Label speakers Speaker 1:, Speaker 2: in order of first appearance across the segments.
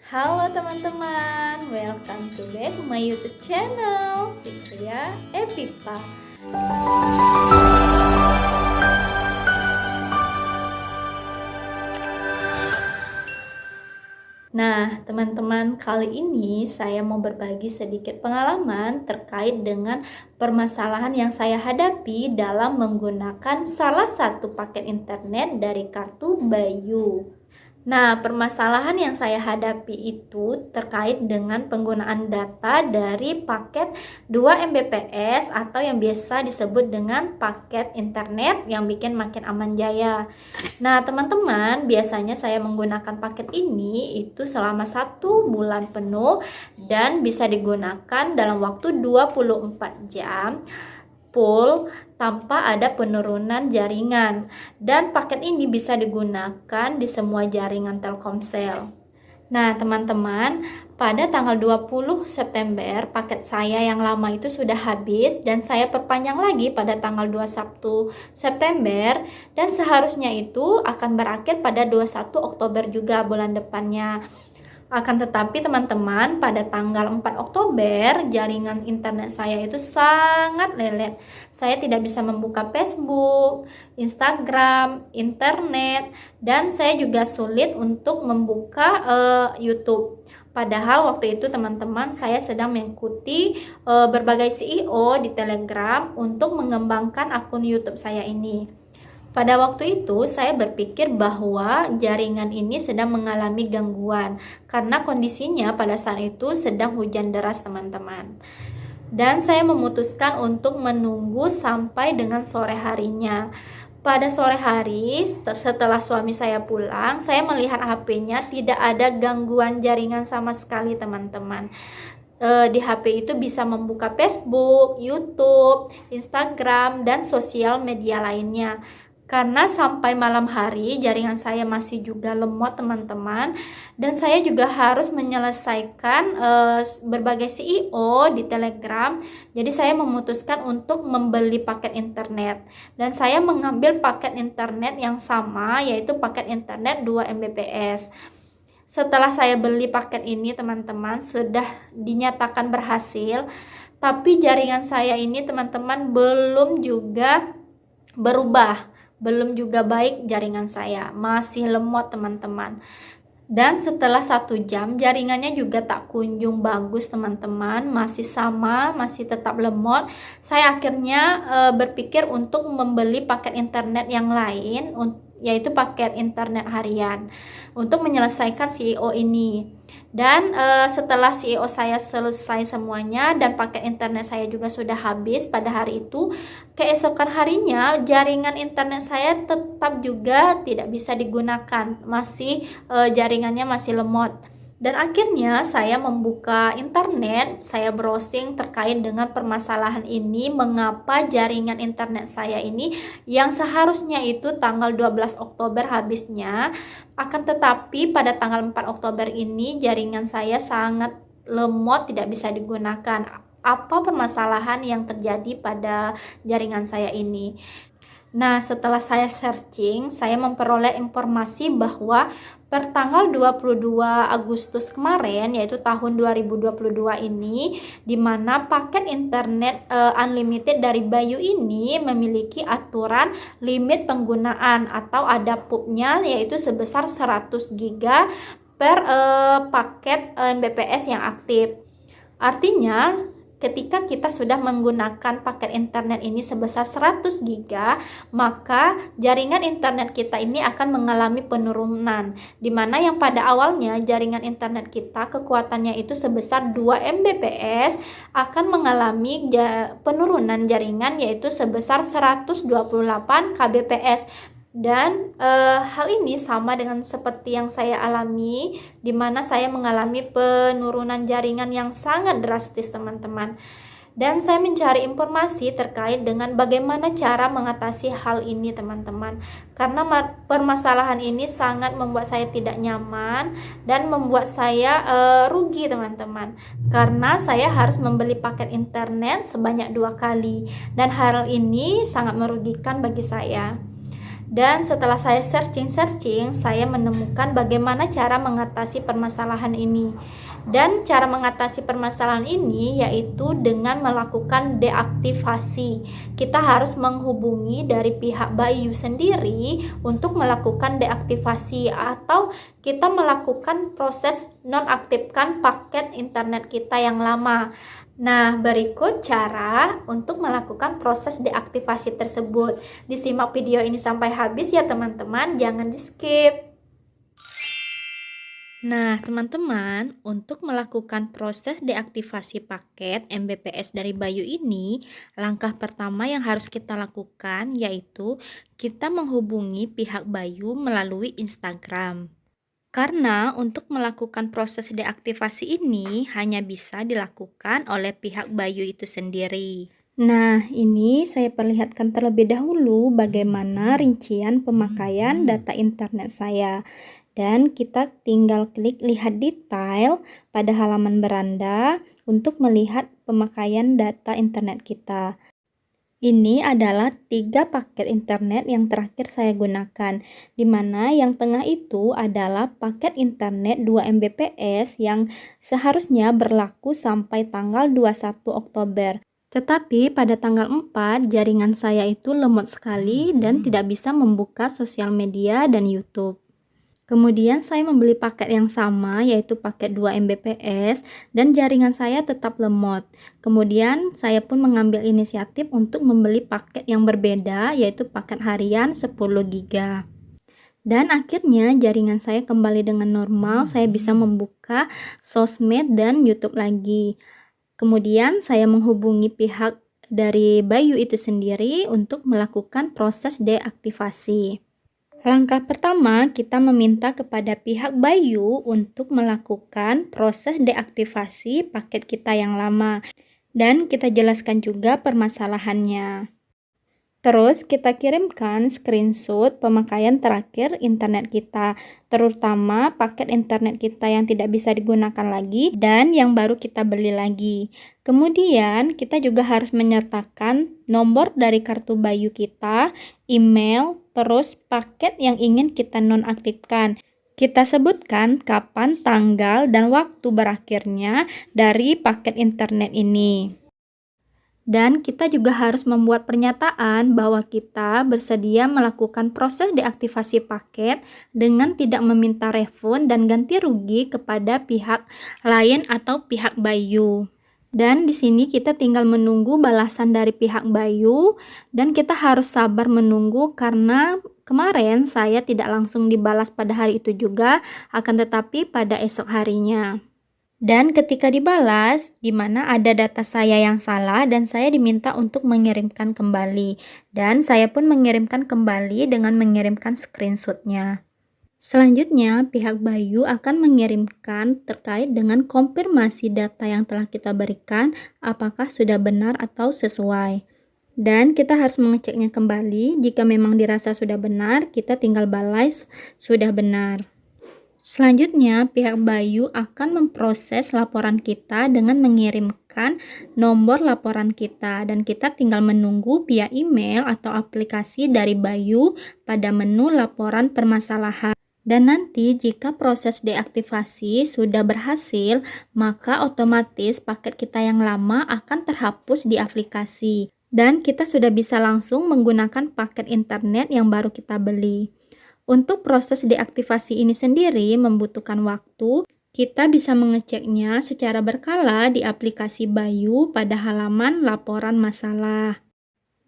Speaker 1: Halo teman-teman, welcome to back my YouTube channel, Fitria Epipa. Nah, teman-teman, kali ini saya mau berbagi sedikit pengalaman terkait dengan permasalahan yang saya hadapi dalam menggunakan salah satu paket internet dari kartu Bayu. Nah, permasalahan yang saya hadapi itu terkait dengan penggunaan data dari paket 2 Mbps atau yang biasa disebut dengan paket internet yang bikin makin aman jaya. Nah, teman-teman, biasanya saya menggunakan paket ini itu selama 1 bulan penuh dan bisa digunakan dalam waktu 24 jam full tanpa ada penurunan jaringan, dan paket ini bisa digunakan di semua jaringan Telkomsel. Nah, teman-teman, pada tanggal 20 September paket saya yang lama itu sudah habis dan saya perpanjang lagi pada tanggal 21 September, dan seharusnya itu akan berakhir pada 21 Oktober juga bulan depannya. Akan tetapi teman-teman, pada tanggal 4 Oktober jaringan internet saya itu sangat lelet. Saya tidak bisa membuka Facebook, Instagram, internet, dan saya juga sulit untuk membuka YouTube. Padahal waktu itu teman-teman, saya sedang mengikuti berbagai CEO di Telegram untuk mengembangkan akun YouTube saya ini. Pada waktu itu saya berpikir bahwa jaringan ini sedang mengalami gangguan karena kondisinya pada saat itu sedang hujan deras teman-teman. Dan saya memutuskan untuk menunggu sampai dengan sore harinya. Pada sore hari setelah suami saya pulang, saya melihat HP-nya tidak ada gangguan jaringan sama sekali teman-teman. Di HP itu bisa membuka Facebook, YouTube, Instagram, dan sosial media lainnya. Karena sampai malam hari jaringan saya masih juga lemot teman-teman, dan saya juga harus menyelesaikan berbagai CEO di Telegram. Jadi saya memutuskan untuk membeli paket internet, dan saya mengambil paket internet yang sama, yaitu paket internet 2 Mbps. Setelah saya beli paket ini teman-teman, sudah dinyatakan berhasil, tapi jaringan saya ini teman-teman belum juga berubah, belum juga baik jaringan saya, masih lemot teman-teman. Dan setelah 1 jam jaringannya juga tak kunjung bagus teman-teman, masih sama, masih tetap lemot. Saya akhirnya berpikir untuk membeli paket internet yang lain, yaitu paket internet harian untuk menyelesaikan CEO ini. Dan setelah CEO saya selesai semuanya dan paket internet saya juga sudah habis pada hari itu, keesokan harinya jaringan internet saya tetap juga tidak bisa digunakan, masih jaringannya masih lemot. Dan akhirnya saya membuka internet, saya browsing terkait dengan permasalahan ini, mengapa jaringan internet saya ini yang seharusnya itu tanggal 12 Oktober habisnya, akan tetapi pada tanggal 4 Oktober ini jaringan saya sangat lemot, tidak bisa digunakan. Apa permasalahan yang terjadi pada jaringan saya ini? Nah, setelah saya searching, saya memperoleh informasi bahwa per tanggal 22 Agustus kemarin, yaitu tahun 2022 ini, di mana paket internet unlimited dari Bayu ini memiliki aturan limit penggunaan atau ada PUB-nya, yaitu sebesar 100 GB per paket Mbps yang aktif. Artinya, ketika kita sudah menggunakan paket internet ini sebesar 100 GB, maka jaringan internet kita ini akan mengalami penurunan, di mana yang pada awalnya jaringan internet kita kekuatannya itu sebesar 2 Mbps akan mengalami penurunan jaringan, yaitu sebesar 128 Kbps. Dan hal ini sama dengan seperti yang saya alami, di mana saya mengalami penurunan jaringan yang sangat drastis teman-teman. Dan saya mencari informasi terkait dengan bagaimana cara mengatasi hal ini teman-teman, karena permasalahan ini sangat membuat saya tidak nyaman dan membuat saya rugi teman-teman, karena saya harus membeli paket internet sebanyak 2 kali, dan hal ini sangat merugikan bagi saya. Dan setelah saya searching, saya menemukan bagaimana cara mengatasi permasalahan ini. Dan cara mengatasi permasalahan ini yaitu dengan melakukan deaktivasi. Kita harus menghubungi dari pihak Bayu sendiri untuk melakukan deaktivasi, atau kita melakukan proses nonaktifkan paket internet kita yang lama. Nah, berikut cara untuk melakukan proses deaktivasi tersebut. Disimak video ini sampai habis ya teman-teman, jangan di-skip. Nah, teman-teman, untuk melakukan proses deaktivasi paket MBPS dari Bayu ini, langkah pertama yang harus kita lakukan yaitu kita menghubungi pihak Bayu melalui Instagram. Karena untuk melakukan proses deaktivasi ini hanya bisa dilakukan oleh pihak Bayu itu sendiri. Nah, ini saya perlihatkan terlebih dahulu bagaimana rincian pemakaian data internet saya. Dan kita tinggal klik lihat detail pada halaman beranda untuk melihat pemakaian data internet kita. Ini adalah 3 paket internet yang terakhir saya gunakan, di mana yang tengah itu adalah paket internet 2 Mbps yang seharusnya berlaku sampai tanggal 21 Oktober. Tetapi pada tanggal 4, jaringan saya itu lemot sekali dan tidak bisa membuka sosial media dan YouTube. Kemudian saya membeli paket yang sama yaitu paket 2 Mbps dan jaringan saya tetap lemot. Kemudian saya pun mengambil inisiatif untuk membeli paket yang berbeda yaitu paket harian 10 GB. Dan akhirnya jaringan saya kembali dengan normal, saya bisa membuka sosmed dan YouTube lagi. Kemudian saya menghubungi pihak dari Bayu itu sendiri untuk melakukan proses deaktivasi. Langkah pertama, kita meminta kepada pihak Bayu untuk melakukan proses deaktivasi paket kita yang lama. Dan kita jelaskan juga permasalahannya. Terus kita kirimkan screenshot pemakaian terakhir internet kita, terutama paket internet kita yang tidak bisa digunakan lagi dan yang baru kita beli lagi. Kemudian kita juga harus menyertakan nomor dari kartu Bayu kita, email, terus paket yang ingin kita nonaktifkan. Kita sebutkan kapan, tanggal, dan waktu berakhirnya dari paket internet ini. Dan kita juga harus membuat pernyataan bahwa kita bersedia melakukan proses deaktivasi paket dengan tidak meminta refund dan ganti rugi kepada pihak lain atau pihak Bayu. Dan di sini kita tinggal menunggu balasan dari pihak Bayu dan kita harus sabar menunggu karena kemarin saya tidak langsung dibalas pada hari itu juga, akan tetapi pada esok harinya. Dan ketika dibalas, di mana ada data saya yang salah dan saya diminta untuk mengirimkan kembali. Dan saya pun mengirimkan kembali dengan mengirimkan screenshotnya. Selanjutnya, pihak Bayu akan mengirimkan terkait dengan konfirmasi data yang telah kita berikan, apakah sudah benar atau sesuai. Dan kita harus mengeceknya kembali, jika memang dirasa sudah benar, kita tinggal balas sudah benar. Selanjutnya, pihak Bayu akan memproses laporan kita dengan mengirimkan nomor laporan kita dan kita tinggal menunggu via email atau aplikasi dari Bayu pada menu laporan permasalahan. Dan nanti jika proses deaktivasi sudah berhasil, maka otomatis paket kita yang lama akan terhapus di aplikasi. Dan kita sudah bisa langsung menggunakan paket internet yang baru kita beli. Untuk proses deaktivasi ini sendiri membutuhkan waktu. Kita bisa mengeceknya secara berkala di aplikasi Bayu pada halaman laporan masalah.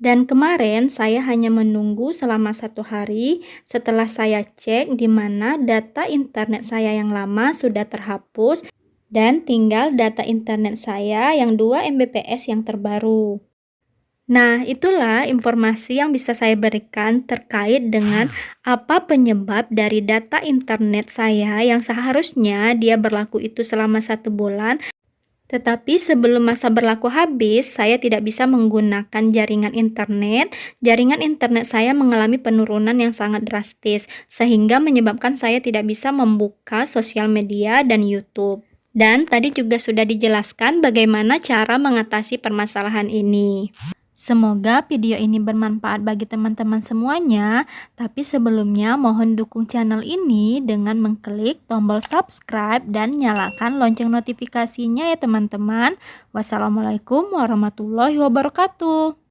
Speaker 1: Dan kemarin saya hanya menunggu selama 1 hari setelah saya cek di mana data internet saya yang lama sudah terhapus dan tinggal data internet saya yang 2 Mbps yang terbaru. Nah, itulah informasi yang bisa saya berikan terkait dengan apa penyebab dari data internet saya yang seharusnya dia berlaku itu selama 1 bulan. Tetapi sebelum masa berlaku habis, saya tidak bisa menggunakan jaringan internet. Jaringan internet saya mengalami penurunan yang sangat drastis, sehingga menyebabkan saya tidak bisa membuka sosial media dan YouTube. Dan tadi juga sudah dijelaskan bagaimana cara mengatasi permasalahan ini. Semoga video ini bermanfaat bagi teman-teman semuanya. Tapi sebelumnya mohon dukung channel ini dengan mengklik tombol subscribe dan nyalakan lonceng notifikasinya ya teman-teman. Wassalamualaikum warahmatullahi wabarakatuh.